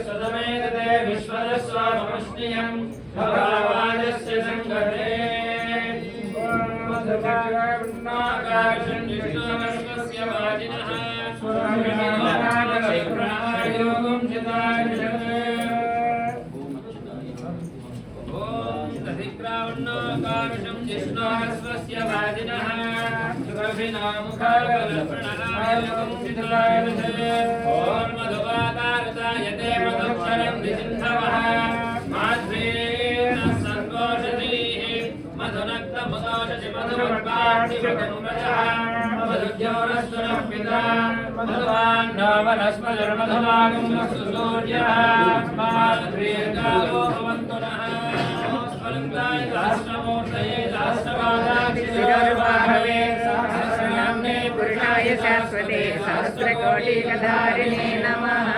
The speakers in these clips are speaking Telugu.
स्वतमेतते विश्वदस्वामश्नियम् भवावाजस्य सङ्गते विष्णुमश्वस्य वाजिनः स्वरायोगं चितारिषते धिक्रावण्णाकारुषं जिष्णुस्वस्य वाजिनः सुरभिनामुखागलप्रणनायकं चितलायते ॐ मधुवातारतायते मधुक्षरं दिसिन्धवः माध्वेन सन्तोषधीः मधुनक्तमुदोषधि मधुवर्पार्थिवकम्बजः मधुद्योरस्वरः पिता मधुवान् वनस्पतिर्मधुमागं सूर्यः माध्वेर्गावो भवन्तु नः सहस्रनाम्ने पुरुषाय शाश्वते सहस्रकोटिकधारिणे नमः।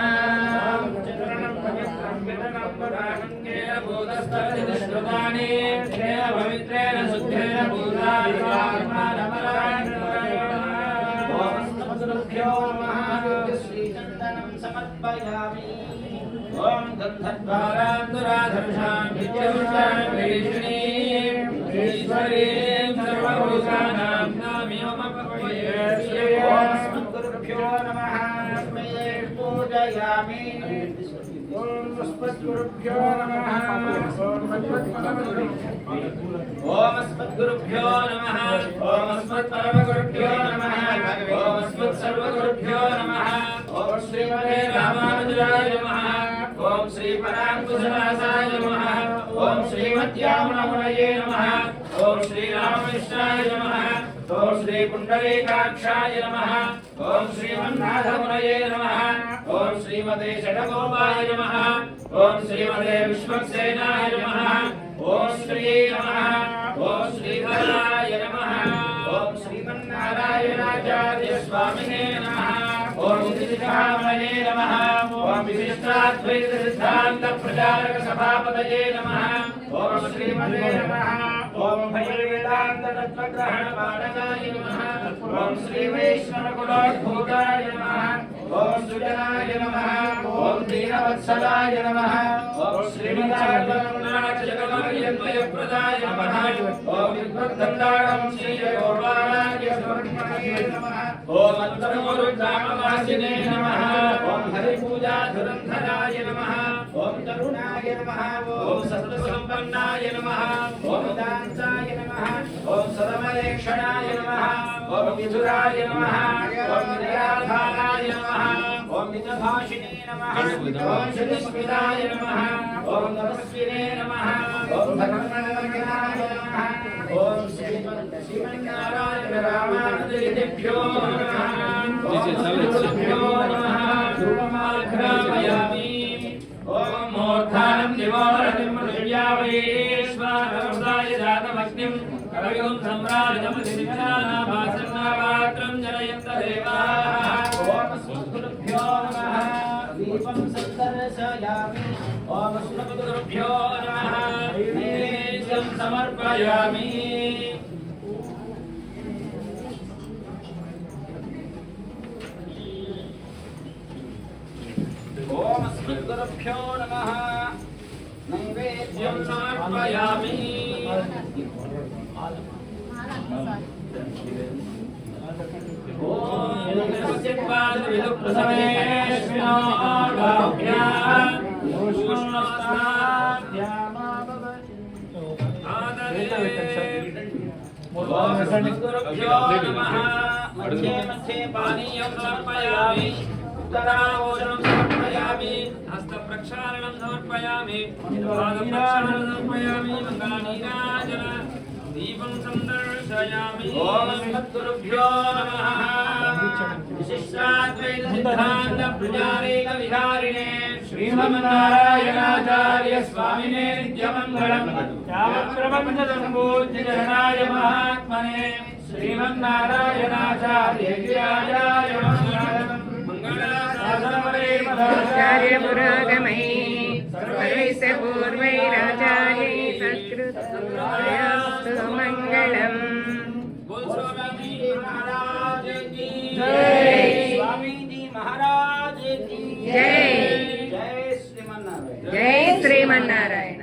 ओम गंधद्वारांतराधर्षां विद्युषां वैष्णीं ईश्वरीं सर्वभूतानां नाम्योमपवये ओम अस्मद्गुरुभ्यो नमः तस्मै पूजयामि ओम अस्मद्गुरुभ्यो नमः ओम अस्मद्गुरुभ्यो नमः ओम अस्मत्परमगुरुभ्यो नमः ओम अस्मत्सर्वगुरुभ्यो नमः ओम श्रीमते रामानुजाय नमः ओम श्री परांकुशदासाय नमः ओम श्रीमद्यामुनमुनये नमः ओम श्री रामकृष्णाय नमः ओम श्री पुंडरीकाक्षाय नमः ओम श्रीमन्नाथमुनये नमः ओम श्रीमते षडगोपाय नमः ओम श्रीमते विश्वक्सेनाय नमः ओम श्री नमः ओम श्रीधराय नमः ओम श्रीमन्नारायणाचार्य स्वामिने नमः ओम श्रीरामणे नमः ओम विशिष्टाद्वैत सिद्धांत प्रचारक सभापतये नमः ओम श्रीमते नमः ओम भैरवेदांत तत्वग्रहण पाठकाय नमः ओम श्री वैष्णव कुलोद्भूताय नमः ओम सुजनाय नमः ओम दीनवत्सलाय नमः ओम श्रीमदानंद जगन्मयप्रदाय नमः ओम विद्वद्दण्डाणं श्री गोपालाय समर्पणाय नमः ओम अन्तर्मुरुद्रामवासिने नमः ओम हरिपूजा धुरन्धराय नमः ओम तरुणाय नमः ओम सत्त्वसम्पन्नाय नमः ओम दान्ताय नमः ओम सदमलेक्षणाय नमः ओम विधुराय नमः ओम निराधाराय नमः ओम नितभाषिणे नमः ओम श्रीस्मिताय नमः ओम नमस्विने नमः ओम भगवन्मनोज्ञाय नमः ओम श्रीमन्नारायण रामानुजभ्यो नमः ओम नमः धूपमाघ्रापयामि ओम मूर्धानं दिवोरतिं मृत्यावैश्वानवदाय जातमग्निं कविं सम्राजमधिष्ठानाभासन्नापात्रं जनयन्त देवाः ओम अस्मद्गुरुभ्यो नमः दीपं सन्दर्शयामि ओम अस्मद्गुरुभ्यो नमः नैवेद्यं समर्पयामि ओम अस्मद्गुरुभ्यो नमः नैवेद्यं समर्पयामि ओम नमस्यपादविदुप्रसवेश्विनो आढाभ्याम् ओम अस्मद्गुरुभ्यो नमः मध्ये मध्ये पानीयं समर्पयामि उत्तराभूषणं समर्पयामि हस्तप्रक्षालनं समर्पयामि पादप्रक्षालनं समर्पयामि मङ्गलनीराजन दीपं सन्दर्शयामि ओम अस्मद्गुरुभ्यो नमः विशिष्टाद्वैत सिद्धान्त प्रचारेक विहारिणे श्रीमन्नारायणाचार्य स्वामिने नित्यमङ्गलम् यावत्प्रपञ्चसम्पूज्य जगन्नाय महात्मने श्रीमन्नारायणाचार्यज्ञायाय मङ्गलम् आचार्य पुरोगमै सर्वैः पूर्वैराचार्यै सत्कृतस्तु मङ्गलम्। बोल स्वामी महाराज की जय। स्वामी जी महाराज की जय। जय శ్రీమన్నారాయణ.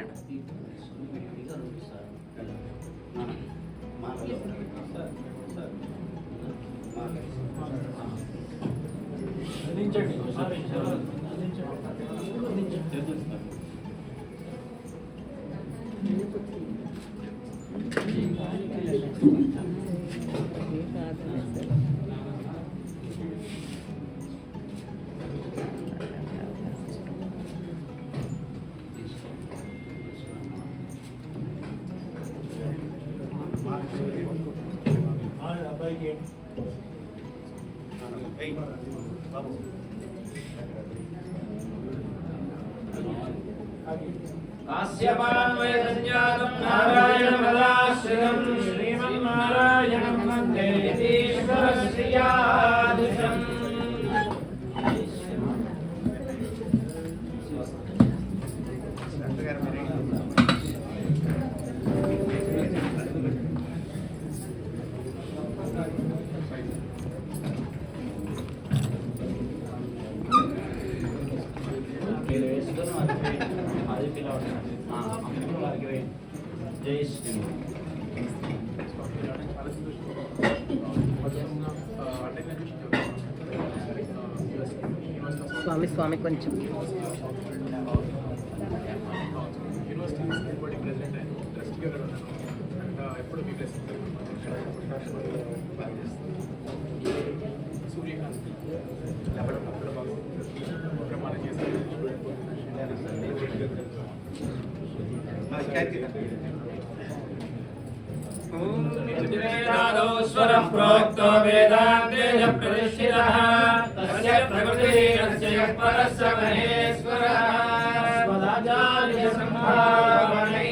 కాశ్యపాన్వయసంజాతం నారాయణపదాశ్రితం శ్రీమన్నారాయణం వందే యతీశ్వరశ్రియాదిశం. జై శ్రీ స్వామి స్వామి కొంచెం ఎప్పుడు మీ సూర్యకాంత్ ప్రమాణం చేస్తారు. స్వరం ప్రోక్తో వేదాంతే ప్రతిష్ఠితః తస్య ప్రకృతిరస్య పరస్య మహేశ్వరః స్వదాచార్య సంభావనై.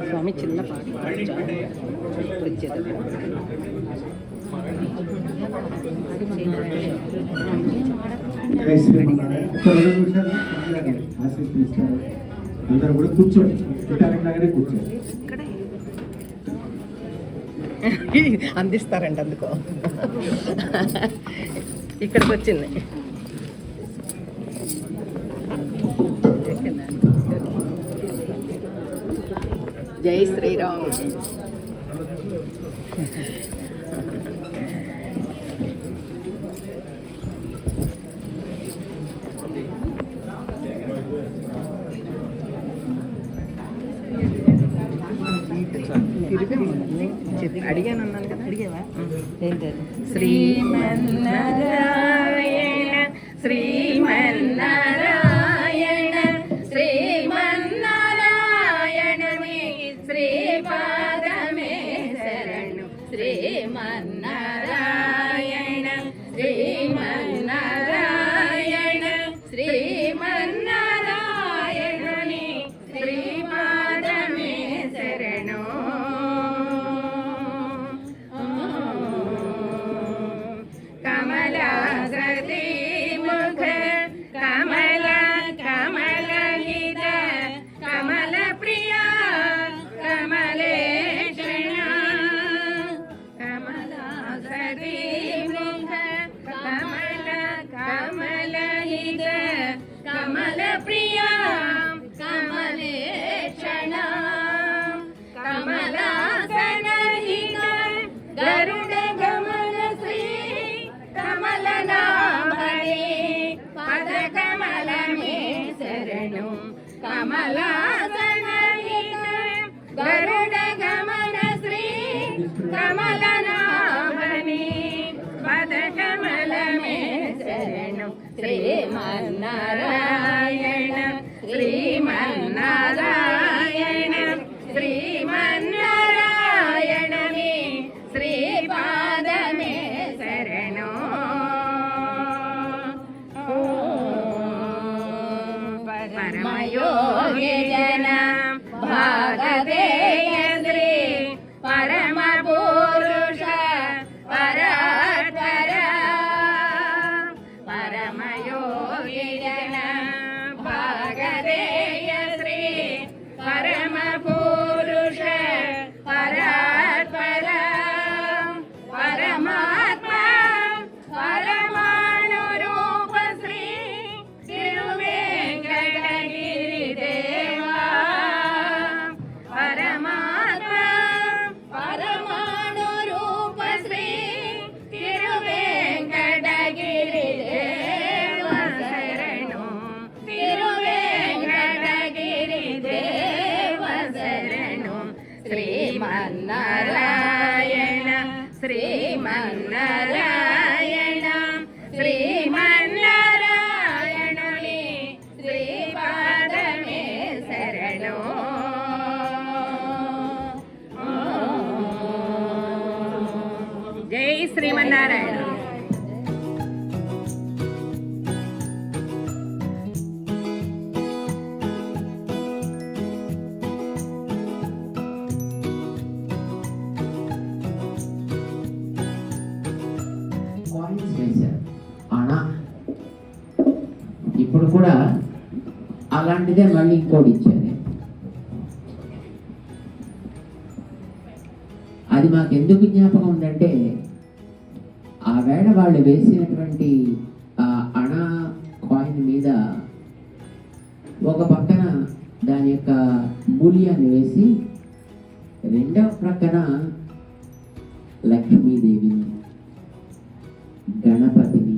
స్వామి చిన్న పాట వచ్చేది అందరూ కూడా కూర్చోండి లాగానే కూర్చోండి. అందిస్తారంట అందుకో ఇక్కడికి వచ్చింది. జై శ్రీరామ్. అడిగాను అన్నాను కదా. అడిగావా? ఏంటది? శ్రీమన్నారాయణ శ్రీమన్నారాయణ శ్రీమన్నారాయణ శ్రీపాదమే శరణు శ్రీమన్నారాయణ శ్రీమన్నారాయణ శ్రీమన్నారాయణుని శ్రీపాదమే శరణు. కమలాకృతి ముఖ కమల కమలహిత కమల ప్రియ కమలేశణ కమలాకృతి ముఖ కమల కమలహిత కమల ప్రియ కమలేశణ కమలాసనహిత గరుడ గమన శ్రీ కమలనాభనే పద కమలమే శరణు కమలాసనహిత గరుడ గమన శ్రీ కమలనాభనే పద కమలమే శరణు శ్రీమన్నారాయణ శ్రీమన్నారాయణ శ్రీమన్నారాయణమే శ్రీపాదమే శరణు. పరమయోగి జన భాగదేయ శ్రీ పరమ పురుష పరాత్పర పరమయోగి జన భాగదేయ శ్రీ పరమ పురుష పరాత్పర పరమాత్మ పరమాణు రూప శ్రీ తిరువేంకటగిరి దేవా పరమాత్మ పరమాణు రూప శ్రీ తిరువేంకటగిరి దేవ శరణు తిరువేంకటగిరి దేవ శరణు శ్రీమన్నారాయణ శ్రీమన్నారాయణ శ్రీమన్నారాయణుని శ్రీపాదమే శరణు. జై శ్రీమన్నారాయణ. కాయిన్స్ వేశారు అణ. ఇప్పుడు కూడా అలా అలాంటిదే మళ్ళీ ఇంకోటి ఇచ్చారు. అది మాకు ఎందుకు జ్ఞాపకం ఉందంటే, ఆ వేళ వాళ్ళు వేసినటువంటి ఆ అణా కాయిన్ మీద ఒక పక్కన దాని యొక్క మూల్యాన్ని వేసి, రెండవ ప్రక్కన లక్ష్మీదేవిని, గణపతిని,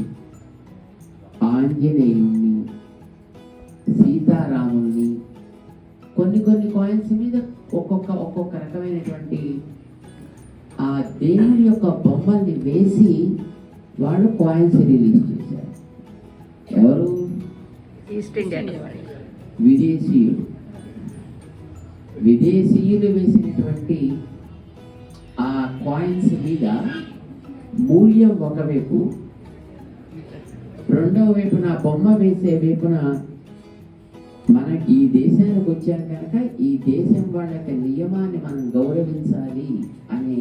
ఆంజనేయుణ్ణి, సీతారాముల్ని, కొన్ని కాయిన్స్ మీద ఒక్కొక్క రకమైనటువంటి ఆ దేవుని యొక్క బొమ్మల్ని వేసి వాళ్ళు కాయిన్స్ రిలీజ్ చేశారు. ఎవరు? ఈస్ట్ ఇండియా విదేశీయులు వేసినటువంటి ఆ కాయిన్స్ మీద మూల్యం ఒకవైపు, రెండవ వైపున బొమ్మ వేసే వైపున మనం ఈ దేశానికి వచ్చాం కనుక ఈ దేశం వాళ్ళ యొక్క నియమాన్ని మనం గౌరవించాలి అనే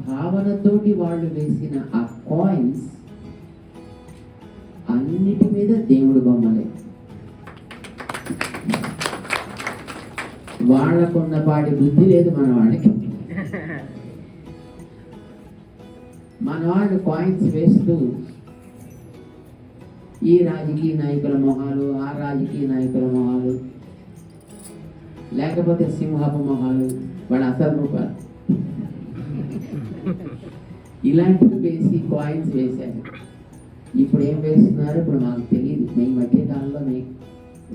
భావనతోటి వాళ్ళు వేసిన ఆ కాయిన్స్ అన్నిటి మీద దేవుడు బొమ్మలే. వాళ్ళకున్నపాటి బుద్ధి లేదు మన వాళ్ళకి. మన వాళ్ళు కాయిన్స్ వేస్తూ ఈ రాజకీయ నాయకుల మొహాలు, ఆ రాజకీయ నాయకుల మొహాలు, లేకపోతే సింహపు మొహాలు, వాళ్ళ అసలు రూపాలు, ఇలాంటివి వేసి కాయిన్స్ వేశారు. ఇప్పుడు ఏం వేస్తున్నారు ఇప్పుడు మాకు తెలియదు. ఈ మధ్య కాలంలో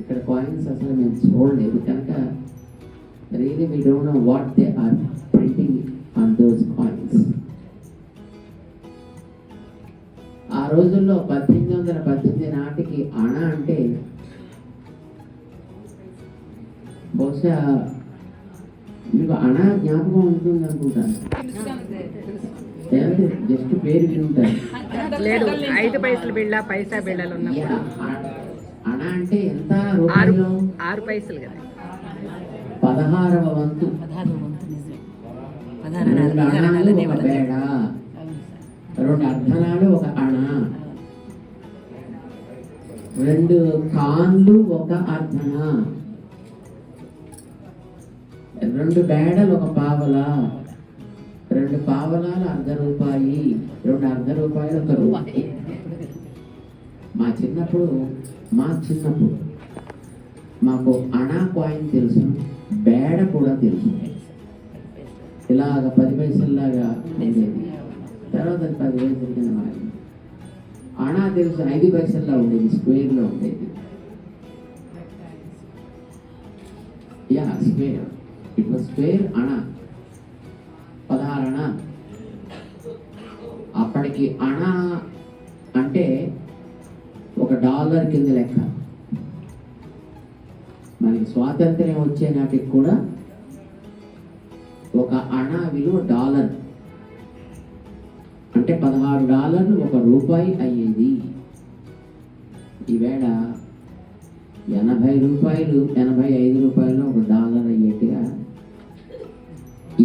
ఇక్కడ కాయిన్స్ అసలు మేము చూడలేదు కనుక really we don't know what they are printing on those coins. ఆ రోజుల్లో 1818 నాటికి అణ అంటే బహుశా మీకు అణ జ్ఞాపకం ఉంటుంది అనుకుంటాను. జస్ట్ పేరు వింటారు. లేదు, 5 పైసలు బిళ్ళ, పైసా బిళ్ళలు ఉన్నప్పుడు అణ అంటే ఎంత రూపాయలు? 6 పైసలు కదా. 16వ వంతు. 2 అణాలు ఒక బేడ, 2 అర్ధనాలు ఒక అణ, 2 కాన్లు ఒక అర్ధన, 2 బేడలు ఒక పావల, 2 పావలాలు ₹1 2 ₹1 ఒక రూపాయి. మా చిన్నప్పుడు మాకు అణా కాయిన్ తెలుసు, బేడ కూడా తెలుసు. ఇలాగ 10 పైసల్లాగా ఉండేది, తర్వాత 10 పైసల కింద మారింది. అణా తెలుసు, 5 పైసల్లా ఉండేది, స్క్వేర్లో ఉండేది. స్క్వేర్, ఇట్ వాజ్ స్క్వేర్ అణా, 16 అణా. అప్పటికి అణా అంటే $1 కింద లెక్క. మనకి స్వాతంత్ర్యం వచ్చే నాటికి కూడా ఒక అణా విలువ $1 అంటే $16 ₹1 అయ్యేది. ఈవేళ ₹80 ₹85 $1 అయ్యేట్టుగా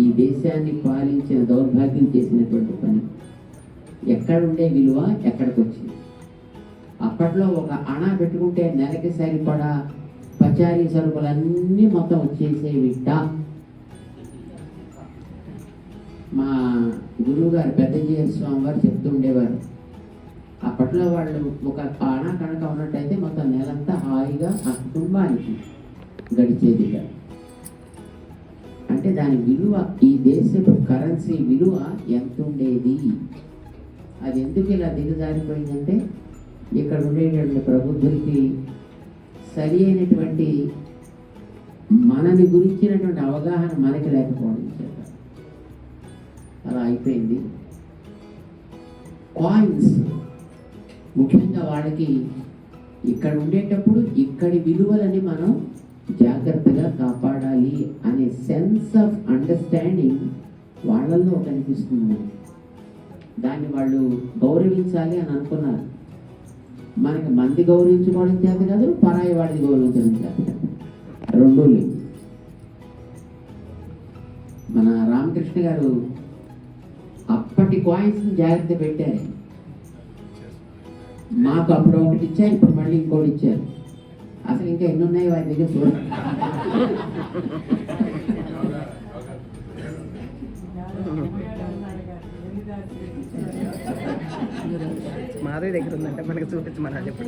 ఈ దేశాన్ని పాలించిన దౌర్భాగ్యం చేసినటువంటి పని. ఎక్కడుండే విలువ ఎక్కడికి వచ్చింది? అప్పట్లో ఒక అణా పెట్టుకుంటే నెలకి సరిపడా పచారీ సరుకులన్నీ మొత్తం వచ్చేసేవిట. మా గురువు గారు పెద్దజీయర్ స్వామి వారు చెప్తుండేవారు, అప్పట్లో వాళ్ళు ఒక అణా కనుక ఉన్నట్టయితే మొత్తం నెలంతా హాయిగా ఆ కుటుంబానికి గడిచేది. అంటే దాని విలువ, ఈ దేశపు కరెన్సీ విలువ ఎంత ఉండేది. అది ఎందుకు ఇలా దిగజారిపోయిందంటే ఇక్కడ ఉండేటువంటి ప్రబుద్ధులకి సరి అయినటువంటి మనని గురించినటువంటి అవగాహన మనకి లేకపోవడం చేత అలా అయిపోయింది. కాయిన్స్ ముఖ్యంగా వాళ్ళకి ఇక్కడ ఉండేటప్పుడు ఇక్కడి విలువలని మనం జాగ్రత్తగా కాపాడాలి అనే సెన్స్ ఆఫ్ అండర్స్టాండింగ్ వాళ్ళల్లో కనిపిస్తుంది. దాన్ని వాళ్ళు గౌరవించాలి అని అనుకున్నారు. మనకి మంది గౌరవించుకోవడం చేత కాదు, పరాయి వాడిని గౌరవించడం చేత కాదు, రెండూ లేవు. మన రామకృష్ణ గారు అప్పటి కాయిన్స్ని జాగ్రత్త పెట్టారు. మాకు అప్పుడు ఒకటి ఇచ్చారు, ఇప్పుడు మళ్ళీ ఇంకోటి ఇచ్చారు. అసలు ఇంకా ఎన్ని ఉన్నాయి వాటి దగ్గర చూడ. మాధవి దగ్గర ఉందంట, మనకి చూపించమన్నా చెప్పు.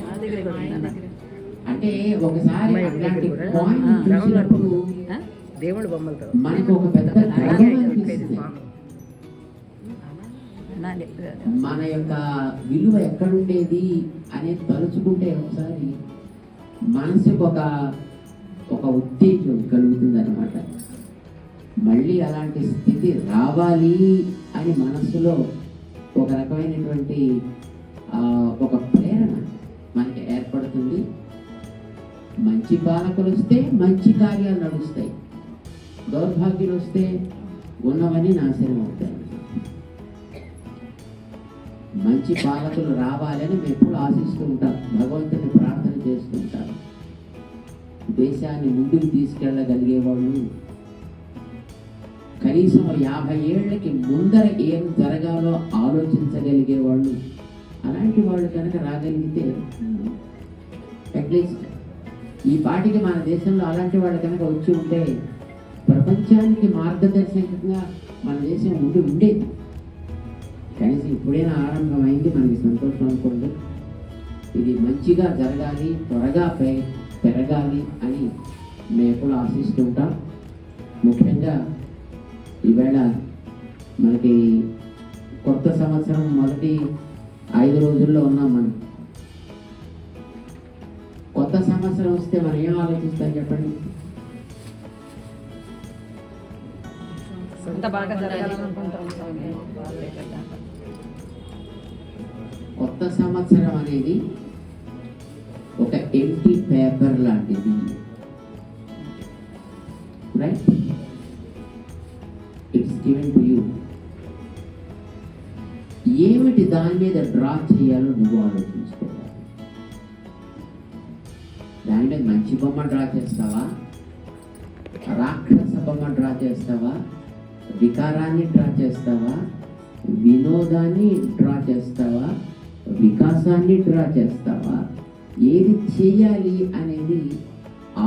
మా దగ్గర కూడా ఉందన్న. అంటే ఒకసారి అమ్మాయి అట్లాంటి దగ్గర కూడా coin రాముల వారి చూసినప్పుడు బొమ్మలు, దేవుడి బొమ్మలతో మనకు ఒక పెద్ద గర్వం అనిపిస్తుంది. మన యొక్క విలువ ఎక్కడుండేది అనేది తలుచుకుంటే ఒకసారి మనసుకు ఒక ఉత్తేజం కలుగుతుంది అనమాట. మళ్ళీ అలాంటి స్థితి రావాలి అని మనస్సులో ఒక రకమైనటువంటి ఒక ప్రేరణ మనకి ఏర్పడుతుంది. మంచి పాలకులు వస్తే మంచి కార్యాలు నడుస్తాయి, దౌర్భాగ్యులు వస్తే ఉన్నవన్నీ నాశనం అవుతాయి. మంచి పాలకులు రావాలని మేము ఎప్పుడు ఆశిస్తూ ఉంటాం, భగవంతుని ప్రార్థన చేస్తుంటాం. దేశాన్ని ముందుకు తీసుకెళ్ళగలిగే వాళ్ళు, కనీసం 50 ఏళ్ళకి ముందర ఏం జరగాలో ఆలోచించగలిగే వాళ్ళు, అలాంటి వాళ్ళు కనుక రాగలిగితే అట్లీస్ట్ ఈ పాటికి మన దేశంలో అలాంటి వాళ్ళు కనుక వచ్చి ఉంటే ప్రపంచానికి మార్గదర్శకంగా మన దేశం ఉండేది. కనీసం ఇప్పుడైనా ఆరంభమైంది, మనకి సంతోషం అనుకోండి. ఇది మంచిగా జరగాలి, త్వరగా పెరగాలి అని మేము ఎప్పుడు ఆశిస్తుంటాం. ముఖ్యంగా ఈవేళ మనకి కొత్త సంవత్సరం మొదటి 5 రోజుల్లో ఉన్నాం మనం. కొత్త సంవత్సరం వస్తే మనం ఏం ఆలోచిస్తాం చెప్పండి? అంత బాగా జరగాలనుకుంటాం. కొత్త సంవత్సరం అనేది ఒక ఎంటీ పేపర్ లాంటిది, right? It's given to you. ఏమిటి దాని మీద డ్రా చేయాలో నువ్వు ఆలోచించుకోవాలి. దాని మీద మంచి బొమ్మ డ్రా చేస్తావా, రాక్షస బొమ్మ డ్రా చేస్తావా, వికారాన్ని డ్రా చేస్తావా, వినోదాన్ని డ్రా చేస్తావా, వికాసాన్ని డ్రా చేస్తావా? ఏది చేయాలి అనేది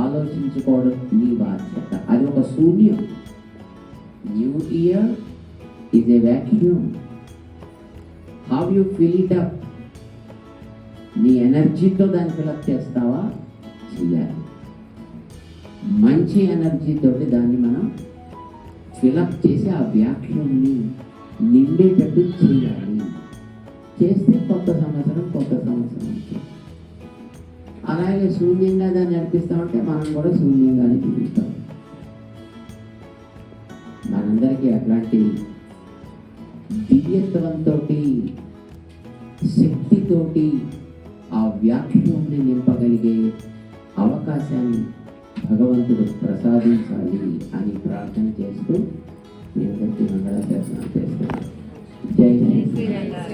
ఆలోచించుకోవడం నీ బాధ్యత. అది ఒక శూన్యం. New year is a vacuum. How you fill it up? నీ ఎనర్జీతో దాన్ని ఫిలప్ చేస్తావా? చేయాలి. మంచి ఎనర్జీతోటి దాన్ని మనం ఫిలప్ చేసి ఆ వ్యాక్యూమ్ని నిండేటట్టు చేయాలి. చేస్తే కొత్త సంవత్సరం ఉంటుంది. అలాగే శూన్యంగా దాన్ని నడిపిస్తామంటే మనం కూడా శూన్యంగానే జీవిస్తాం. మనందరికీ అట్లాంటి దివ్యత్వంతో, శక్తితోటి ఆ వ్యాఖ్యాన్ని నింపగలిగే అవకాశాన్ని భగవంతుడు ప్రసాదించాలి అని ప్రార్థన చేస్తూ మీ అందరికీ మంగళాశాసనం చేస్తున్నాను. జై హింద్.